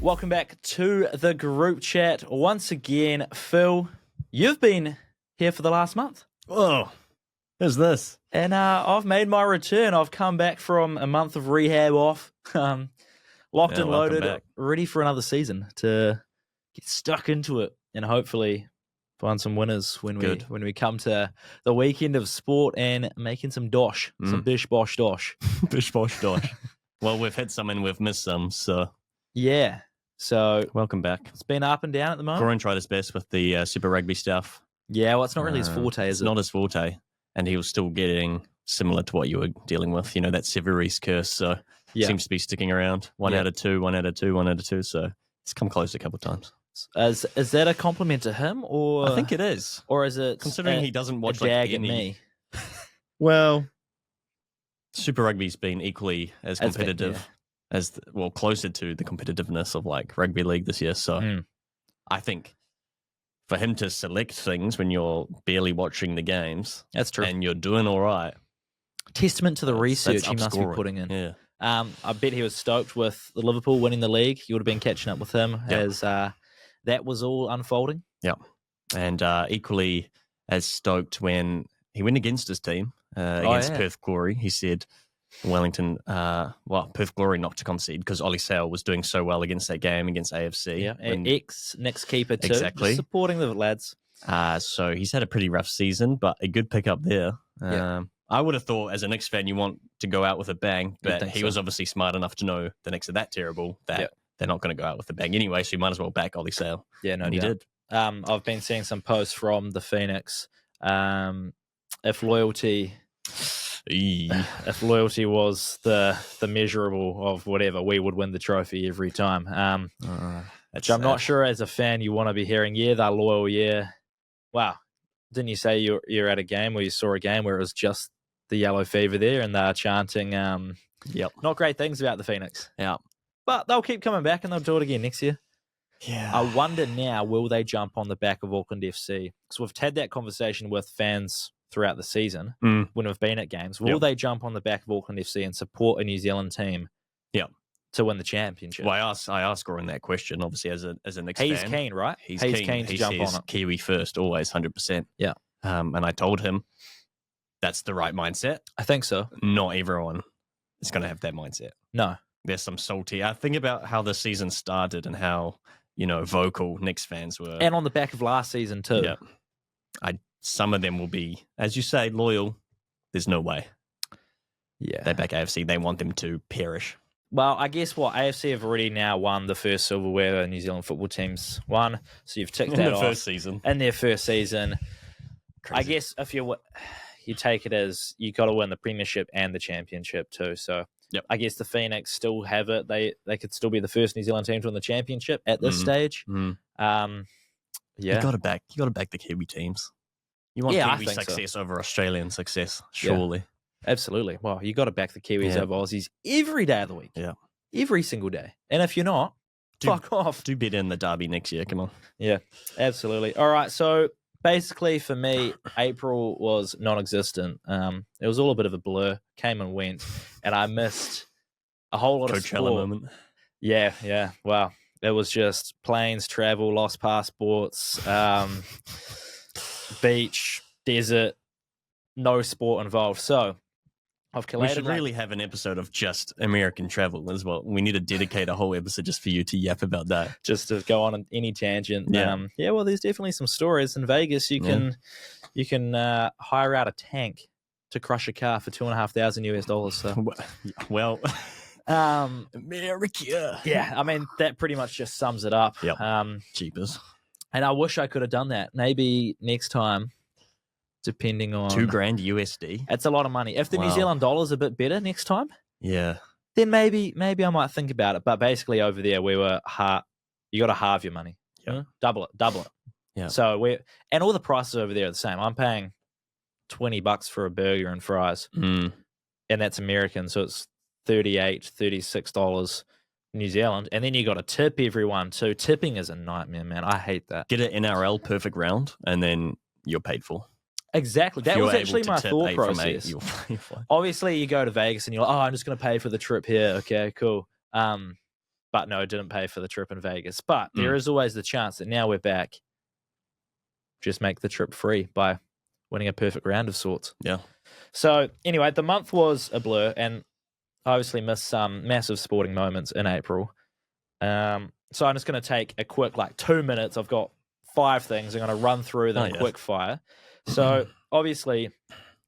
Welcome back to the group chat. Once again, Phil, you've been here for the last month. Oh, who's this? And I've made my return. I've come back from a month of rehab off, locked and loaded, ready for another season to get stuck into it and hopefully find some winners when we come to the weekend of sport and making some dosh, some bish bosh dosh. Bish bosh dosh. Well, we've had some and we've missed some, so... Yeah. So welcome back. It's been up and down at the moment. Corin tried his best with the Super Rugby stuff. Yeah, well, it's not really his forte, is it? It's not his forte. And he was still getting similar to what you were dealing with, that Severies curse. So seems to be sticking around. One out of two. So it's come close a couple of times. Is that a compliment to him? Or I think it is. Or is it considering he doesn't watch a jag like at me? Well, Super Rugby's been equally as competitive. Closer to the competitiveness of like rugby league this year. So I think for him to select things when you're barely watching the games, that's true, and you're doing all right. Testament to the research he must be putting in. Yeah. I bet he was stoked with the Liverpool winning the league. You would have been catching up with him as that was all unfolding. Yeah, and equally as stoked when he went against his team against Perth Glory. He said Wellington, Perth Glory not to concede because Ollie Sale was doing so well against that game against AFC. Yeah, and ex-next keeper too. Exactly. Just supporting the lads. So he's had a pretty rough season, but a good pickup there. I would have thought as a Knicks fan you want to go out with a bang, but he was obviously smart enough to know the Knicks are that terrible that they're not going to go out with a bang anyway, so you might as well back Ollie Sale. Yeah, no, and he did. I've been seeing some posts from the Phoenix. If loyalty was the measurable of whatever, we would win the trophy every time. Which I'm not sure as a fan you want to be hearing. Yeah, they're loyal. Yeah, wow. Didn't you say you're at a game where you saw a game where it was just the yellow fever there and they're chanting not great things about the Phoenix? Yeah, but they'll keep coming back and they'll do it again next year. Yeah, I wonder now, will they jump on the back of Auckland FC? Because we've had that conversation with fans throughout the season when we've been at games. Will they jump on the back of Auckland FC and support a New Zealand team to win the championship? Well, I asked Goran that question, obviously, as a Knicks fan. He's keen, right? He's keen to jump on it. Kiwi first, always, 100%. Yeah. And I told him that's the right mindset. I think so. Not everyone is going to have that mindset. No. There's some salty. I think about how the season started and how, vocal Knicks fans were. And on the back of last season, too. Yeah. Some of them will be, as you say, loyal. There's no way. Yeah. They back AFC. They want them to perish. Well, I guess AFC have already now won the first silverware the New Zealand football teams won. So you've ticked that off. In their first season. Crazy. I guess if you take it as you got to win the premiership and the championship too. So I guess the Phoenix still have it. They could still be the first New Zealand team to win the championship at this stage. You got to back the Kiwi teams. You want Kiwi success over Australian success, surely. Yeah, absolutely. Well, you got to back the Kiwis over Aussies every day of the week. Yeah. Every single day. And if you're not, fuck off. Do better in the derby next year. Come on. Yeah, absolutely. All right. So basically for me, April was non-existent. It was all a bit of a blur, came and went, and I missed a whole lot of sport. Moment. Yeah. Wow. It was just planes, travel, lost passports, beach, desert, no sport involved. So I've collated. We should really have an episode of just American travel as well. We need to dedicate a whole episode just for you to yap about that. Just to go on any tangent. Yeah. Well, there's definitely some stories in Vegas. You can hire out a tank to crush a car for $2,500 US. So. Well, America. Yeah, I mean that pretty much just sums it up. Yep. Cheapers. And I wish I could have done that. Maybe next time, depending on $2,000 USD. That's a lot of money. If the New Zealand dollar's a bit better next time, then maybe I might think about it. But basically, over there we were you got to halve your money, double it. Yeah. So and all the prices over there are the same. I'm paying $20 for a burger and fries, and that's American, so it's $38, $36 New Zealand, and then you got to tip everyone too. Tipping is a nightmare, man. I hate that. Get an NRL perfect round, and then you're paid for. Exactly. That was actually my thought process. 8 from 8, Obviously, you go to Vegas and you're like, I'm just going to pay for the trip here. Okay, cool. But no, I didn't pay for the trip in Vegas. But there is always the chance that now we're back. Just make the trip free by winning a perfect round of sorts. Yeah. So anyway, the month was a blur, and I obviously missed some massive sporting moments in April. So I'm just going to take a quick 2 minutes. I've got 5 things. I'm going to run through them quick fire. So obviously,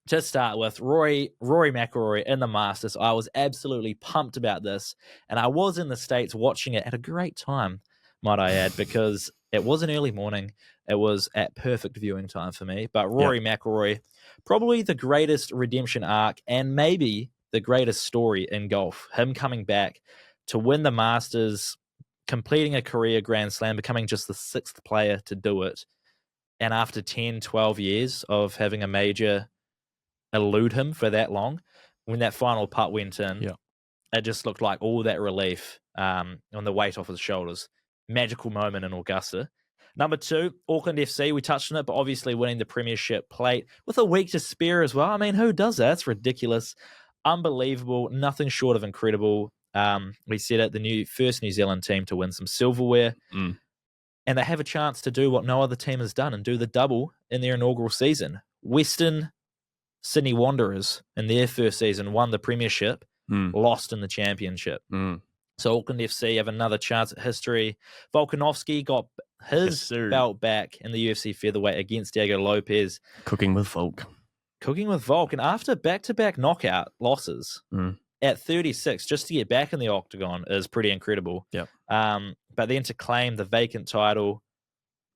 to start with, Rory McIlroy in the Masters. I was absolutely pumped about this, and I was in the States watching it at a great time, might I add, because it was an early morning. It was at perfect viewing time for me. But Rory McIlroy, probably the greatest redemption arc and maybe the greatest story in golf. Him coming back to win the Masters, completing a career Grand Slam, becoming just the 6th player to do it. And after 10, 12 years of having a major elude him for that long, when that final putt went in, it just looked like all that relief on the weight off his shoulders. Magical moment in Augusta. Number 2, Auckland FC. We touched on it, but obviously winning the Premiership plate with a week to spare as well. I mean, who does that? It's ridiculous. Unbelievable. Nothing short of incredible. We said it, the first New Zealand team to win some silverware. And they have a chance to do what no other team has done and do the double in their inaugural season. Western Sydney Wanderers in their first season won the Premiership, lost in the Championship. So Auckland FC have another chance at history. Volkanovski got his belt back in the UFC featherweight against Diego Lopez. Cooking with Volk. And after back-to-back knockout losses at 36, just to get back in the Octagon is pretty incredible. Yep. But then to claim the vacant title,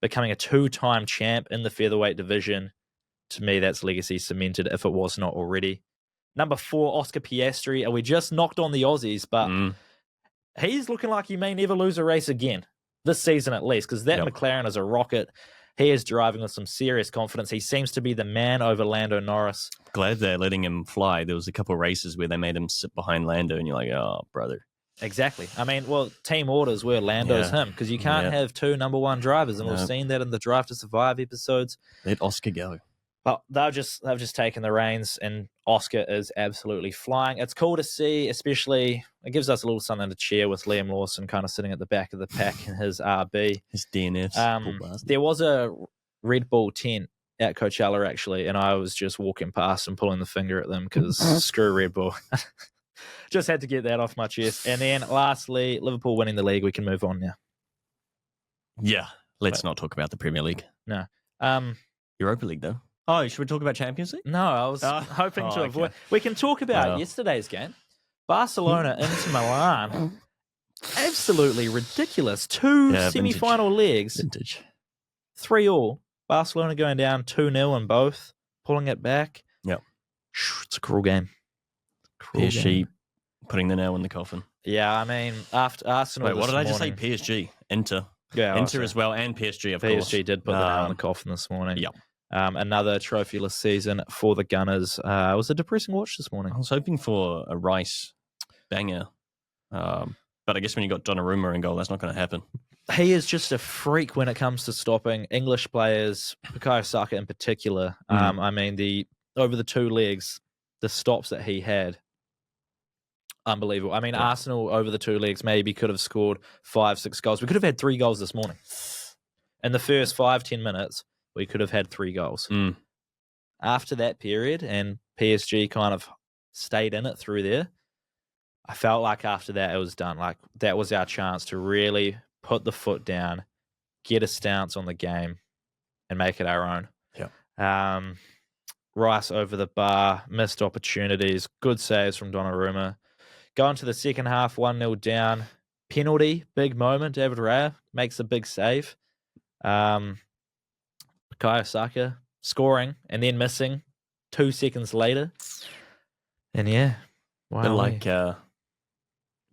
becoming a 2-time champ in the featherweight division, to me, that's legacy cemented if it was not already. Number 4, Oscar Piastri. And we just knocked on the Aussies, but he's looking like he may never lose a race again, this season at least, because that McLaren is a rocket. He is driving with some serious confidence. He seems to be the man over Lando Norris. Glad they're letting him fly. There was a couple of races where they made him sit behind Lando, and you're like, oh, brother. Exactly. I mean, well, team orders were Lando's him, because you can't have 2 number 1 drivers, and we've seen that in the Drive to Survive episodes. Let Oscar go. But they've just taken the reins, and Oscar is absolutely flying. It's cool to see, especially it gives us a little something to cheer with Liam Lawson kind of sitting at the back of the pack in his RB. His DNFs. There was a Red Bull tent at Coachella, actually, and I was just walking past and pulling the finger at them because screw Red Bull. Just had to get that off my chest. And then lastly, Liverpool winning the league. We can move on now. Yeah, let's not talk about the Premier League. No. Europa League, though. Oh, should we talk about Champions League? No, I was hoping to avoid. We can talk about yesterday's game. Barcelona into Milan. Absolutely ridiculous. 2 semi-final legs. Vintage. 3-3. Barcelona going down 2-0 in both, pulling it back. Yep. It's a cruel game. PSG putting the nail in the coffin. Yeah, I mean, after Arsenal. Wait, what did I just say? PSG. Inter. Yeah, Inter as well, and PSG, of course. PSG did put the nail in the coffin this morning. Yep. Another trophyless season for the Gunners. It was a depressing watch this morning. I was hoping for a Rice banger, but I guess when you got Donnarumma in goal, that's not going to happen. He is just a freak when it comes to stopping English players, Bukayo Saka in particular. I mean, over the 2 legs, the stops that he had, unbelievable. I mean, Arsenal over the 2 legs maybe could have scored 5-6 goals. We could have had 3 goals this morning. In the first 5-10 minutes, we could have had 3 goals. After that period, and PSG kind of stayed in it through there, I felt like after that it was done. Like, that was our chance to really put the foot down, get a stance on the game, and make it our own. Yeah. Rice over the bar, missed opportunities, good saves from Donnarumma. Going to the second half, 1-0 down. Penalty, big moment. David Raya makes a big save. Bukayo Saka scoring and then missing 2 seconds later. And yeah. Wow. But like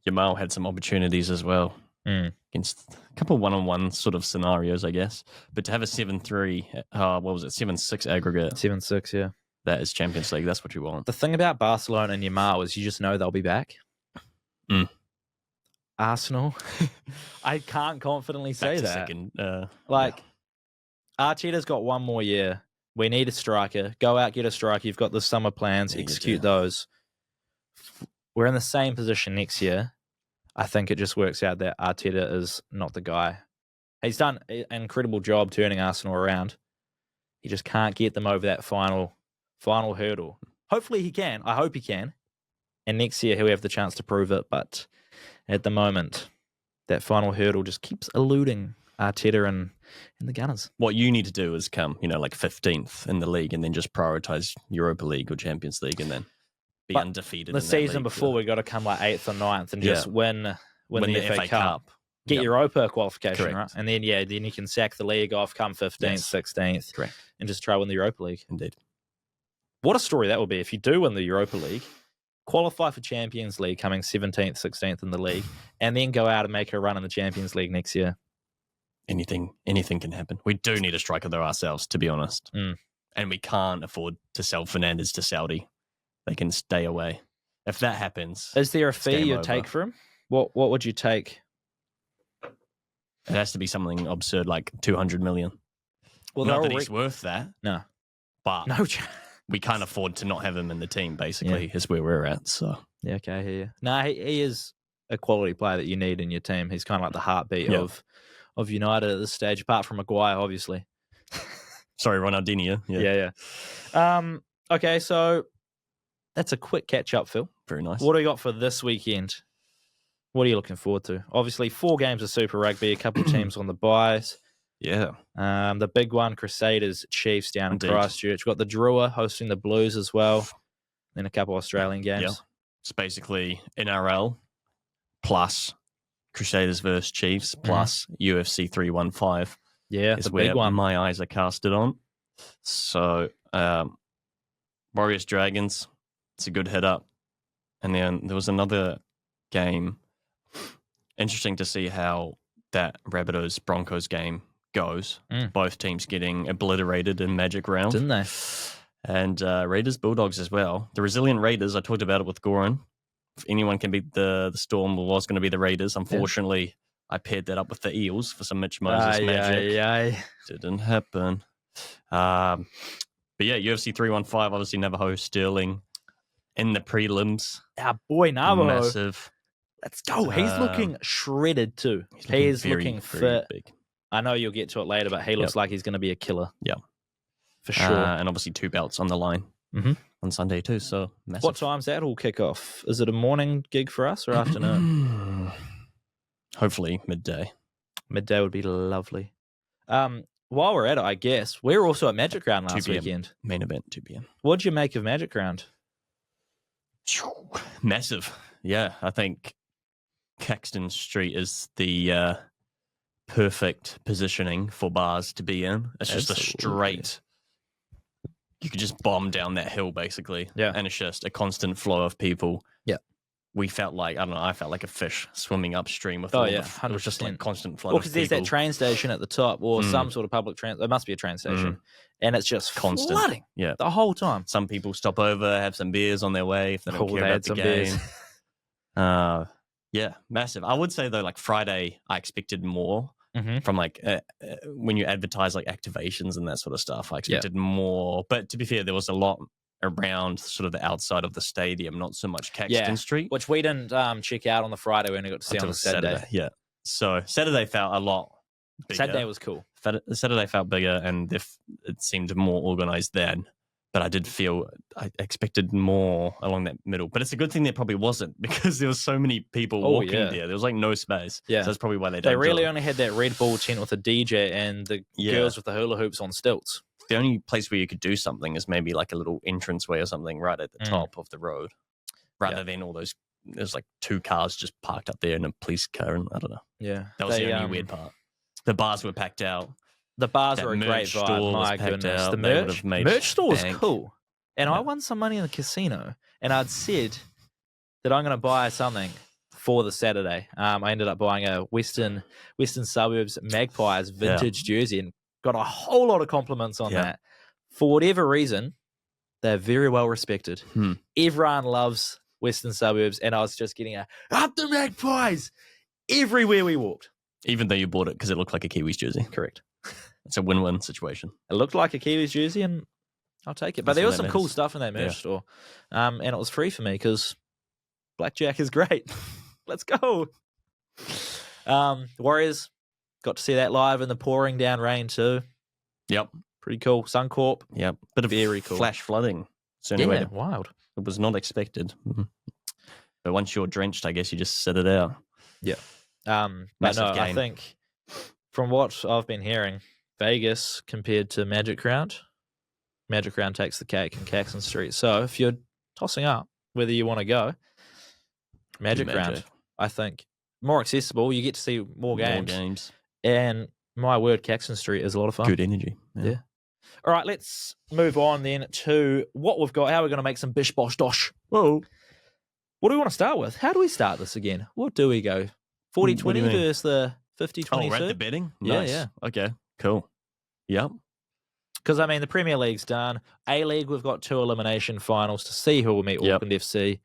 Yamal had some opportunities as well against a couple of one-on-one sort of scenarios, I guess. But to have a 7-3, what was it, 7-6 aggregate? 7-6, yeah. That is Champions League. That's what you want. The thing about Barcelona and Yamal is you just know they'll be back. Arsenal, I can't confidently say that. Second, Arteta's got 1 more year We need a striker. Go out, get a striker. You've got the summer plans. Execute those. We're in the same position next year. I think it just works out that Arteta is not the guy. He's done an incredible job turning Arsenal around. He just can't get them over that final hurdle. Hopefully he can. I hope he can. And next year he'll have the chance to prove it. But at the moment, that final hurdle just keeps eluding Arteta and the Gunners. What you need to do is come, 15th in the league and then just prioritize Europa League or Champions League and then be undefeated. The season before, we got to come like 8th or 9th and just win the FA Cup. Get Europa qualification, right? And then, then you can sack the league off, come 15th, 16th. Correct. And just try win the Europa League. Indeed. What a story that will be if you do win the Europa League, qualify for Champions League coming 17th, 16th in the league, and then go out and make a run in the Champions League next year. Anything can happen. We do need a striker though ourselves, to be honest. And we can't afford to sell Fernandes to Saudi. They can stay away. If that happens, is there a fee you'd take for him? What would you take? It has to be something absurd like 200 million. Well, not that he's worth that. No. But we can't afford to not have him in the team, basically, is where we're at. So yeah, okay, I hear you. No, he is a quality player that you need in your team. He's kind of like the heartbeat of United at this stage, apart from Maguire, obviously. Sorry, Ronaldinho. Yeah. Okay, so that's a quick catch-up, Phil. Very nice. What do we got for this weekend? What are you looking forward to? Obviously, 4 games of Super Rugby, a couple of teams on the buys. Yeah. The big one, Crusaders, Chiefs down in Christchurch. We've got the Drua hosting the Blues as well. Then a couple of Australian games. Yeah. It's basically NRL plus Crusaders versus Chiefs plus UFC 315. Yeah, is the where big one. My eyes are casted on. So, Warriors Dragons, it's a good head up. And then there was another game. Interesting to see how that Rabbitohs Broncos game goes. Both teams getting obliterated in Magic Round. Didn't they? And Raiders Bulldogs as well. The resilient Raiders, I talked about it with Goran. If anyone can beat the Storm, it was going to be the Raiders. Unfortunately, I paired that up with the Eels for some Mitch Moses magic. Didn't happen. But yeah, UFC 315, obviously Navajo Sterling in the prelims. Our boy Navajo. Massive. Let's go. He's looking shredded too. He's looking fit. Big. I know you'll get to it later, but he looks like he's going to be a killer. Yeah. For sure. And obviously 2 belts on the line on Sunday too. So massive. What time's that all kick off? Is it a morning gig for us or afternoon? Hopefully midday. Midday would be lovely. While we're at it, I guess, we were also at Magic Round last weekend. Main event, 2 p.m. What did you make of Magic Round? Massive. Yeah, I think Caxton Street is the perfect positioning for bars to be in. It's just a straight... You could just bomb down that hill, basically. Yeah. And it's just a constant flow of people. Yeah. We felt like, I felt like a fish swimming upstream with 100%. It was just like constant flow of people. Well, because there's that train station at the top or some sort of public transit. There must be a train station. And it's just constant flooding the whole time. Some people stop over, have some beers on their way if they don't care about the game. Yeah, massive. I would say, though, like Friday, I expected more from like when you advertise like activations and that sort of stuff. I expected more. But to be fair, there was a lot around sort of the outside of the stadium, not so much Caxton Street. Which we didn't check out on the Friday. We only got to see on the Saturday. Yeah. So Saturday felt a lot bigger. Saturday was cool. Saturday felt bigger and it seemed more organised then. But I did feel I expected more along that middle. But it's a good thing there probably wasn't because there was so many people walking there. There was like no space. Yeah. So that's probably why they really only had that Red Bull tent with a DJ and the girls with the hula hoops on stilts. The only place where you could do something is maybe like a little entranceway or something right at the top of the road. Rather than all those, there's like 2 cars just parked up there and a police car and I don't know. Yeah. That was the only weird part. The bars were packed out. The bars were a great vibe. My goodness. The merch store was cool. And I won some money in the casino. And I'd said that I'm going to buy something for the Saturday. I ended up buying a Western Suburbs Magpies vintage jersey and got a whole lot of compliments on that. For whatever reason, they're very well respected. Everyone loves Western Suburbs. And I was just getting up the Magpies everywhere we walked. Even though you bought it because it looked like a Kiwis jersey. Correct. it's a win-win situation. It looked like a Kiwis jersey, and I'll take it. But there was some cool stuff in that merch store, and it was free for me because blackjack is great. Let's go. Warriors, got to see that live in the pouring down rain too. Yep. Pretty cool. Suncorp. Yep. Bit of very cool. Flash flooding. Wild. It was not expected. Mm-hmm. But once you're drenched, I guess you just sit it out. Yeah. But no, I think from what I've been hearing, Vegas compared to Magic Round takes the cake in Caxton Street. So if you're tossing up whether you want to go, Magic Round, I think, more accessible. You get to see more games. And my word, Caxton Street is a lot of fun. Good energy. Yeah. All right, let's move on then to what we've got, how we're going to make some bish bosh dosh. Whoa. What do we want to start with? How do we start this again? What do we go? 40-20 versus the 50-22? Oh, we're at the betting? Nice. Yeah. Okay, cool. Yep. Because, I mean, the Premier League's done. A-League, we've got 2 elimination finals to see who will meet Auckland FC.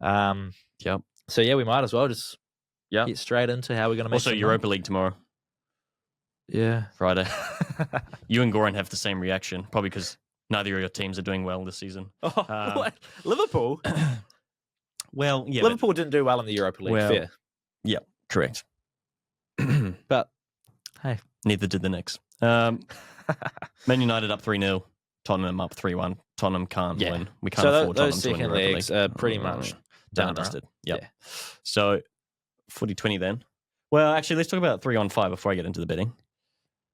Yep. So, yeah, we might as well just get straight into how we're going to make Also, Europa League tomorrow. Yeah. Friday. You and Goran have the same reaction, probably because neither of your teams are doing well this season. What? Liverpool? Well, yeah. Liverpool didn't do well in the Europa League, fair. Yeah, correct. But, hey. Neither did the Knicks. Man United up 3-0. Tottenham up 3-1. Tottenham can't win. We can't afford Tottenham those to win second Europa legs League. are pretty much done and dusted. Yep. Yeah. So, 40-20 then. Well, actually, let's talk about 3-on-5 before I get into the betting.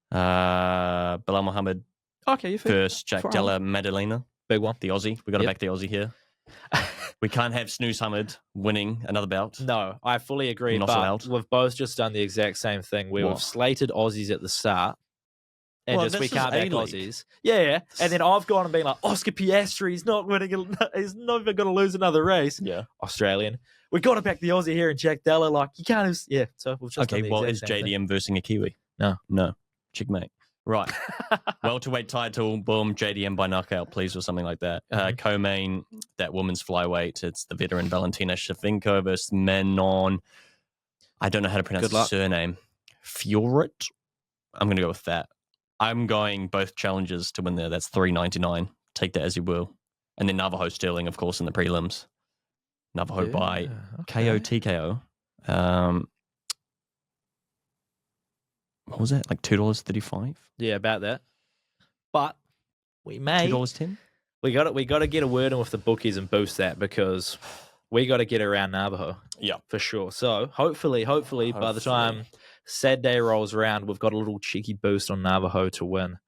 Bilal Mohammed versus Jack Della Maddalena. Big one. The Aussie. We got to back the Aussie here. We can't have Snooze Hamid winning another bout. No, I fully agree. Not but allowed. We've both just done the exact same thing where we've slated Aussies at the start. And we can't back Aussies. Yeah. And then I've gone and been like, Oscar Piastri's not winning. He's not even going to lose another race. Yeah. Australian. We've got to back the Aussie here and Jack Della. Like, you can't have... Yeah. So we've just done the is JDM versus a Kiwi? No. Checkmate. Right. Welterweight title, boom, JDM by knockout, please, or something like that. Co-main, that woman's flyweight. It's the veteran Valentina Shevchenko versus Menon. I don't know how to pronounce the surname. Fiorit? I'm going to go with that. I'm going both challenges to win there. That's $3.99. Take that as you will. And then Navajo Sterling, of course, in the prelims. Navajo by KO TKO. What was that? Like $2.35? Yeah, about that. But we may $2.10. We got to get a word in with the bookies and boost that because we got to get around Navajo. Yeah, for sure. So hopefully, by the time Saturday rolls around, we've got a little cheeky boost on Navajo to win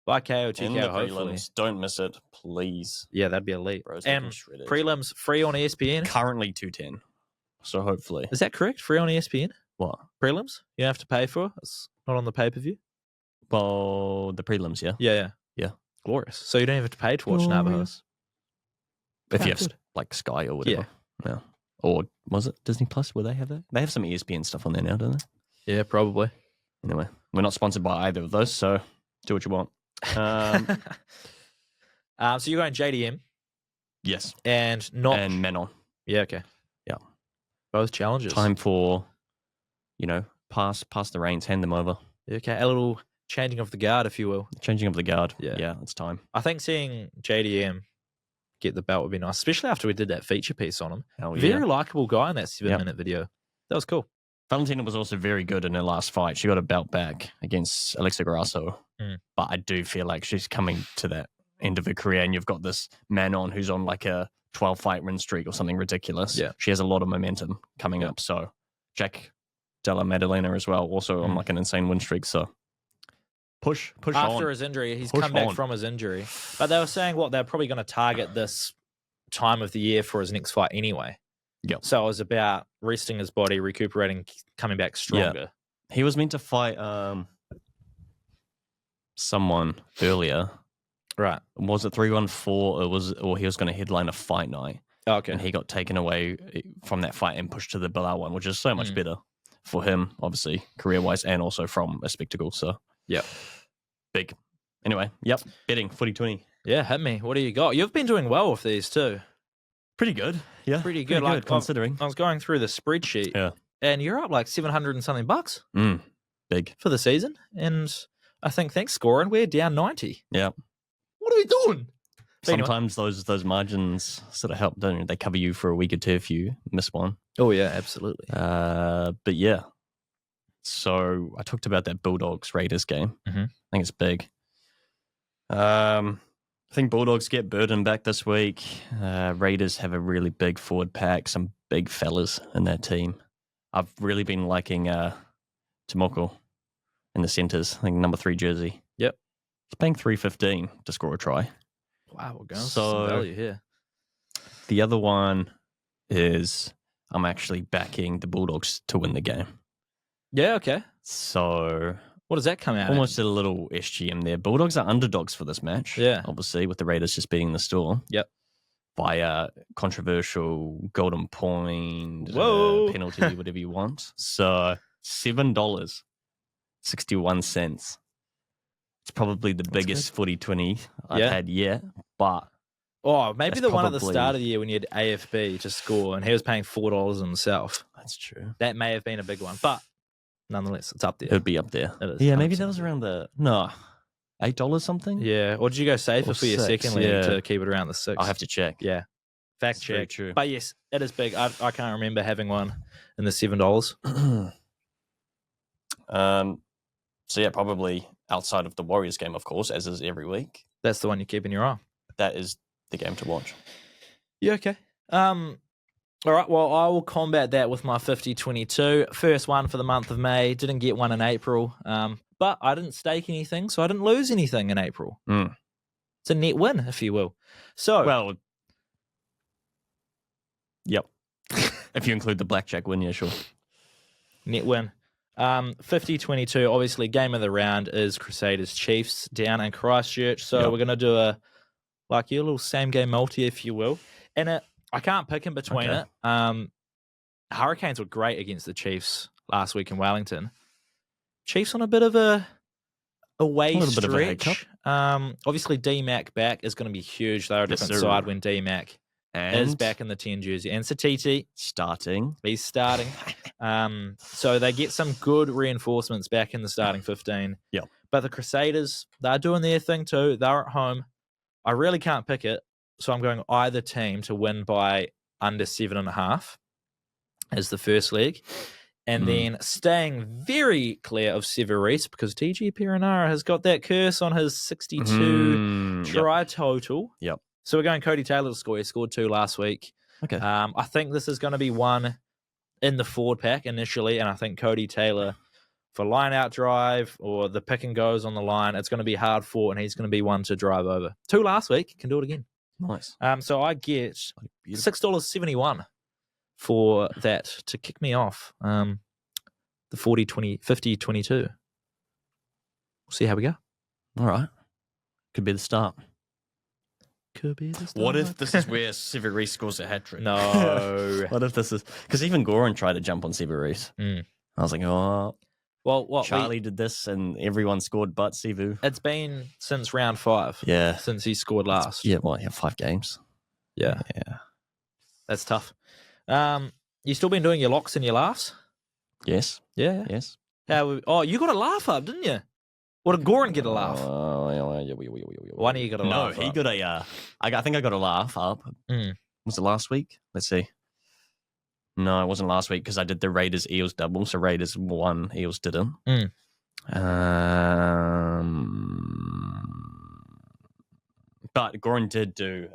by KO TKO. Hopefully, don't miss it, please. Yeah, that'd be elite. Bros, and prelims free on ESPN. Currently $2.10. So hopefully, is that correct? Free on ESPN. What prelims? You don't have to pay for. It's not on the pay-per-view. Well, the prelims, yeah. Yeah. Glorious. So you don't even have to pay to watch Navajos. If you have like Sky or whatever. Yeah. Or was it Disney Plus? Will they have that? They have some ESPN stuff on there now, don't they? Yeah, probably. Anyway, we're not sponsored by either of those, so do what you want. So you're going JDM? Yes. And Menon. Yeah, okay. Yeah. Both challenges. Time for, pass the reins, hand them over. Okay, a little changing of the guard, if you will. Changing of the guard. Yeah, it's time. I think seeing JDM get the belt would be nice, especially after we did that feature piece on him. Very likable guy in that 7-minute video. That was cool. Valentina was also very good in her last fight. She got a belt back against Alexa Grasso. But I do feel like she's coming to that end of her career, and you've got this Manon who's on like a 12-fight win streak or something ridiculous. Yeah. She has a lot of momentum coming up. So Jack Della Maddalena as well, also on like an insane win streak. So push after on. His injury. He's come back from his injury. But they were saying they're probably going to target this time of the year for his next fight anyway. Yep. So it was about resting his body, recuperating, coming back stronger. Yeah. He was meant to fight someone earlier. Right. Was it 314 or he was going to headline a fight night? Oh, okay. And he got taken away from that fight and pushed to the Bilal one, which is so much better for him, obviously, career-wise, and also from a spectacle. So, yeah. Big. Anyway, betting, 40-20. Yeah, hit me. What do you got? You've been doing well with these too. Pretty good. Yeah. Pretty good, considering. I was going through the spreadsheet. Yeah. And you're up like $700 and something bucks. Big. For the season. And I think, thanks, scoring. We're down 90. Yeah. What are we doing? Sometimes those margins sort of help, don't they? They cover you for a week or two if you miss one. Oh, yeah, absolutely. But yeah. So I talked about that Bulldogs-Raiders game. Mm-hmm. I think it's big. I think Bulldogs get Burden back this week. Raiders have a really big forward pack, some big fellas in that team. I've really been liking Tomoko in the centres, I think number 3 jersey. Yep. He's paying $3.15 to score a try. Wow, we're going for some value here. The other one is I'm actually backing the Bulldogs to win the game. Yeah, okay. So what does that come out almost a little SGM there. Bulldogs are underdogs for this match. Yeah. Obviously, with the Raiders just beating the Storm. Yep. By a controversial golden point, penalty, whatever you want. So $7.61. It's probably the biggest footy 20 I've had yet, but maybe the one at the start of the year when you had AFB to score and he was paying $4 himself. That's true. That may have been a big one, but nonetheless, it's up there. It would be up there. It is. Yeah, maybe that was around $8 something. Yeah, or did you go safer for your second league to keep it around the 6? I'll have to check. Yeah, fact check. Very true. But yes, it is big. I can't remember having one in the $7. So yeah, probably outside of the Warriors game, of course, as is every week. That's the one you're keeping your eye on. That is the game to watch. Yeah, okay. All right, well, I will combat that with my 50-22. First one for the month of May. Didn't get one in April, but I didn't stake anything, so I didn't lose anything in April. It's a net win, if you will. So, well, yep. If you include the blackjack win, yeah, sure. Net win. 50-22, obviously, game of the round is Crusaders Chiefs down in Christchurch. So we're going to do a little same-game multi, if you will. And I can't pick in between it. Hurricanes were great against Chiefs last week in Wellington. Chiefs on a bit of a away stretch. Obviously, D-Mac back is going to be huge. They're a different side when D-Mac is back in the 10 jersey. And Satiti. He's starting. So they get some good reinforcements back in the starting 15. Yeah. But the Crusaders, they're doing their thing too. They're at home. I really can't pick it. So I'm going either team to win by under 7.5 as the first leg. And then staying very clear of Severis because TG Perenara has got that curse on his 62 try total. Yep. So we're going Cody Taylor to score. He scored 2 last week. Okay. I think this is going to be one in the forward pack initially, and I think Cody Taylor for line-out drive or the pick and goes on the line, it's going to be hard fought, and he's going to be one to drive over. 2 last week, can do it again. Nice. So I get $6.71 for that to kick me off. The 50-22. We'll see how we go. All right. Could be the start. Could be the start. What if this is where Severis scores a hat-trick? No. What if this is... Because even Goran tried to jump on Severis. I was like, oh... Well, what Charlie did this and everyone scored but Sivu. It's been since round 5. Yeah. Since he scored last. 5 games. Yeah. That's tough. You still been doing your locks and your laughs? Yes. Yeah. Yes. You got a laugh up, didn't you? Or did Goran get a laugh? One of you got a laugh up. No, he got a... I think I got a laugh up. Was it last week? Let's see. No, it wasn't last week because I did the Raiders-Eels double. So Raiders won, Eels didn't. But Goran did do,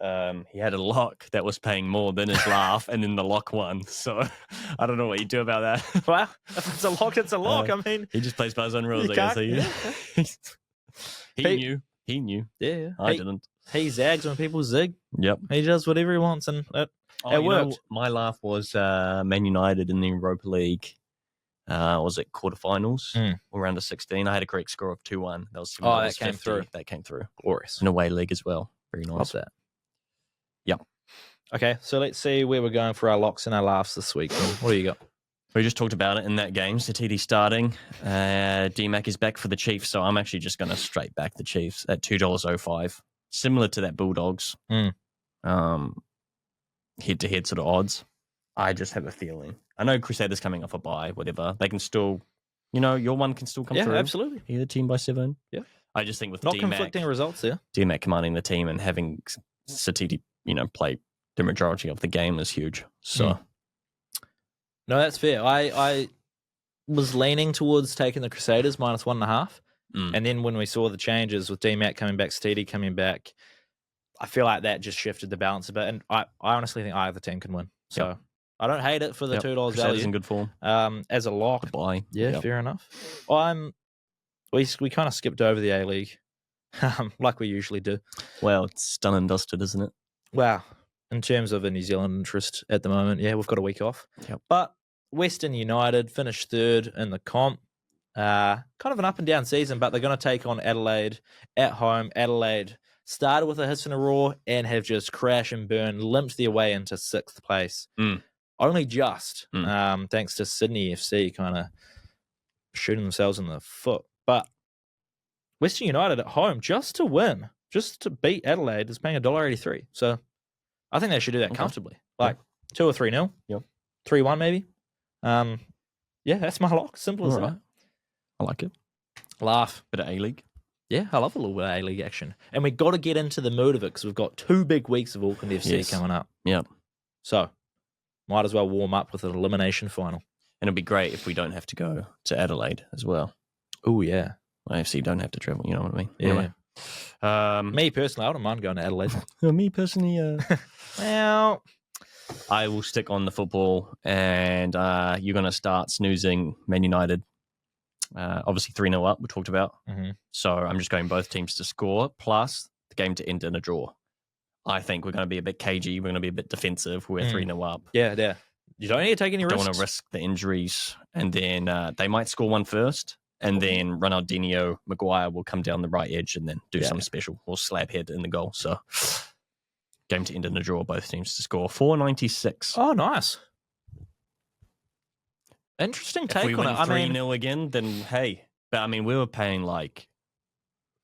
he had a lock that was paying more than his laugh and then the lock won. So I don't know what you do about that. Well, if it's a lock, it's a lock. I mean, he just plays by his own rules, I guess. He knew. Yeah. I didn't. He zags when people zig. Yep. He does whatever he wants and it worked. My laugh was Man United in the Europa League. Was it quarterfinals or round of 16? I had a correct score of 2-1. That was that came through. That came through. Glorious. An away league as well. Very nice. Love that. Yep. Okay, so let's see where we're going for our locks and our laughs this week. What do you got? We just talked about it in that game. Satiti starting. D-Mac is back for the Chiefs, so I'm actually just going to straight back the Chiefs at $2.05. Similar to that Bulldogs. Head-to-head sort of odds. I just have a feeling. I know Crusaders coming off a bye, whatever. They can still your one can still come through. Yeah, absolutely. Either team by 7. Yeah. I just think with Not D-Mac, conflicting results there. D-Mac commanding the team and having Satiti, play the majority of the game is huge. So, no, that's fair. I was leaning towards taking the Crusaders minus 1.5. And then when we saw the changes with D-Mac coming back, Steedy coming back, I feel like that just shifted the balance a bit. And I honestly think either team can win. So I don't hate it for the $2 Crusaders value. in good form. As a lock. Buy. Yeah, fair enough. We kind of skipped over the A-League, like we usually do. Well, it's done and dusted, isn't it? Wow. In terms of a New Zealand interest at the moment, yeah, we've got a week off. Yep. But Western United finished 3rd in the comp. Kind of an up and down season, but they're going to take on Adelaide at home. Adelaide started with a hiss and a roar and have just crashed and burned, limped their way into 6th place. Only just, thanks to Sydney FC kind of shooting themselves in the foot. But Western United at home, just to win, just to beat Adelaide, is paying $1.83. So I think they should do that comfortably. Like 2 or 3-0. Yep. 3-1 maybe. Yeah, that's my lock. Simple as that. I like it. Laugh. Bit of A-League. Yeah, I love a little bit of A-League action. And we've got to get into the mood of it because we've got 2 big weeks of Auckland FC coming up. Yep. So might as well warm up with an elimination final. And it'd be great if we don't have to go to Adelaide as well. Oh, yeah. AFC don't have to travel, you know what I mean? Yeah. Anyway. Me personally, I don't mind going to Adelaide. Me personally, well, I will stick on the football and you're going to start snoozing Man United. Obviously 3-0 up, we talked about. So I'm just going both teams to score, plus the game to end in a draw. I think we're going to be a bit cagey. We're going to be a bit defensive. We're 3-0 up. Yeah. You don't need to take any risks. Don't want to risk the injuries. And then they might score one first. And then Ronaldinho, Maguire will come down the right edge and then do something special or slab head in the goal. So game to end in a draw, both teams to score. 4.96. Oh, nice. Interesting take on it. If we win 3-0 again, then hey. But I mean, we were paying like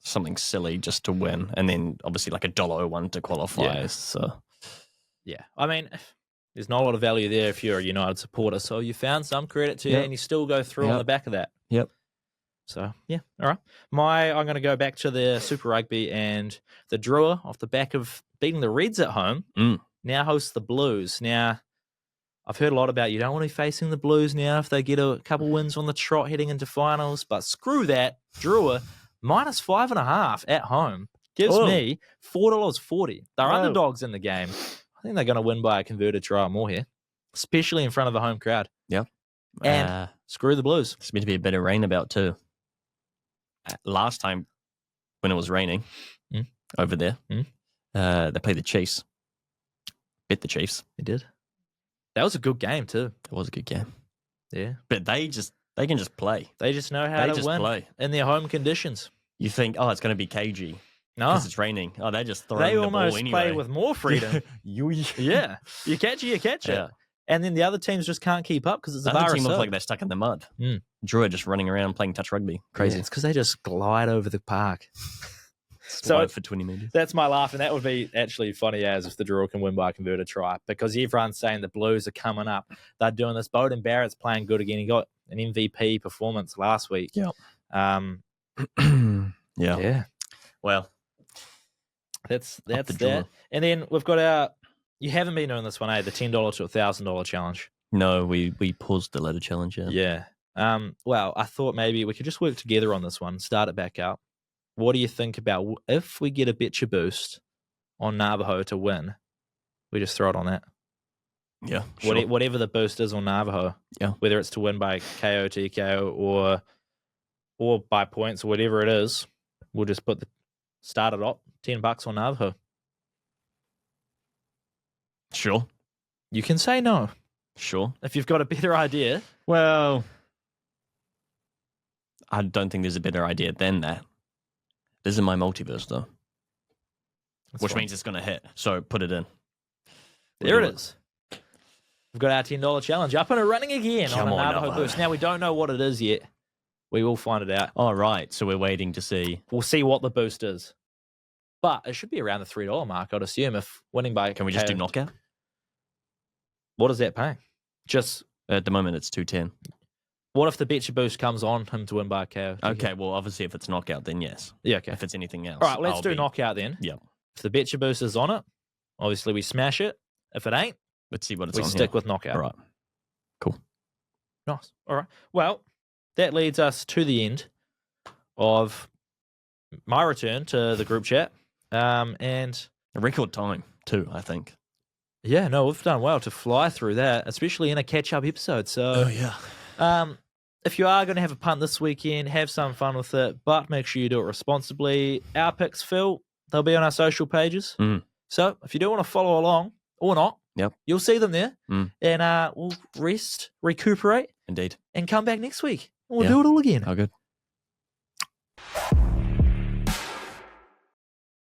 something silly just to win. And then obviously like $1.01 to qualify. Yeah. So yeah. I mean, there's not a lot of value there if you're a United supporter. So you found some credit to you and you still go through on the back of that. Yep. So, yeah, all right. I'm going to go back to the Super Rugby and the Drua off the back of beating the Reds at home. Now hosts the Blues. Now, I've heard a lot about you don't want to be facing the Blues now if they get a couple wins on the trot heading into finals. But screw that. Drua, minus 5.5 at home, gives me $4.40. They're underdogs in the game. I think they're going to win by a converted try or more here, especially in front of a home crowd. Yeah. And screw the Blues. It's meant to be a bit of rain about too. Last time when it was raining over there, they played the Chiefs. Bet the Chiefs. They did. That was a good game too. It was a good game. Yeah. But they can just play. They just know how to win in their home conditions. You think, it's going to be cagey. No. Because it's raining. Oh, they just throw the ball anyway. They almost play with more freedom. Yeah. You catch it. Yeah. And then the other teams just can't keep up because it's a bar. The other team looks like they're stuck in the mud. Drew just running around playing touch rugby. Crazy. Yeah, it's because they just glide over the park. So for 20 meters. That's my laugh, and that would be actually funny as if the Drew can win by a converted try because everyone's saying the Blues are coming up. They're doing this. Bowden Barrett's playing good again. He got an MVP performance last week. Yeah. Yeah. Well, that's that. And then we've got you haven't been doing this one, the $10 to $1,000 challenge. No, we paused the ladder challenge. Yeah. Well, I thought maybe we could just work together on this one, start it back up. What do you think about if we get a betcha boost on Navajo to win? We just throw it on that. Yeah. Sure. Whatever the boost is on Navajo. Yeah. Whether it's to win by KO, TKO, or by points or whatever it is, we'll just start it up, $10 on Navajo. Sure. You can say no. Sure. If you've got a better idea. Well, I don't think there's a better idea than that. This is my multiverse, though. Which means it's going to hit. So put it in. There it is. We've got our $10 challenge up and running again on a Navajo boost. Now, we don't know what it is yet. We will find it out. Oh, right. So we're waiting to see. We'll see what the boost is. But it should be around the $3 mark, I'd assume, if winning by... Can we just do knockout? What is that paying? Just... At the moment, it's $2.10. What if the Betcha Boost comes on him to win by KO? Okay, well, obviously, if it's knockout, then yes. Yeah, okay. If it's anything else. All right, let's do knockout then. Yeah. If the Betcha Boost is on it, obviously we smash it. If it ain't, let's see what it's we on stick here. with knockout. All right. Cool. Nice. All right. Well, that leads us to the end of my return to the group chat. And a record time, too, I think. Yeah, no, we've done well to fly through that, especially in a catch-up episode. So, if you are going to have a punt this weekend, have some fun with it, but make sure you do it responsibly. Our picks, Phil, they'll be on our social pages. So, if you do want to follow along or not, you'll see them there. And we'll rest, recuperate. Indeed. And come back next week. We'll do it all again. Oh, good.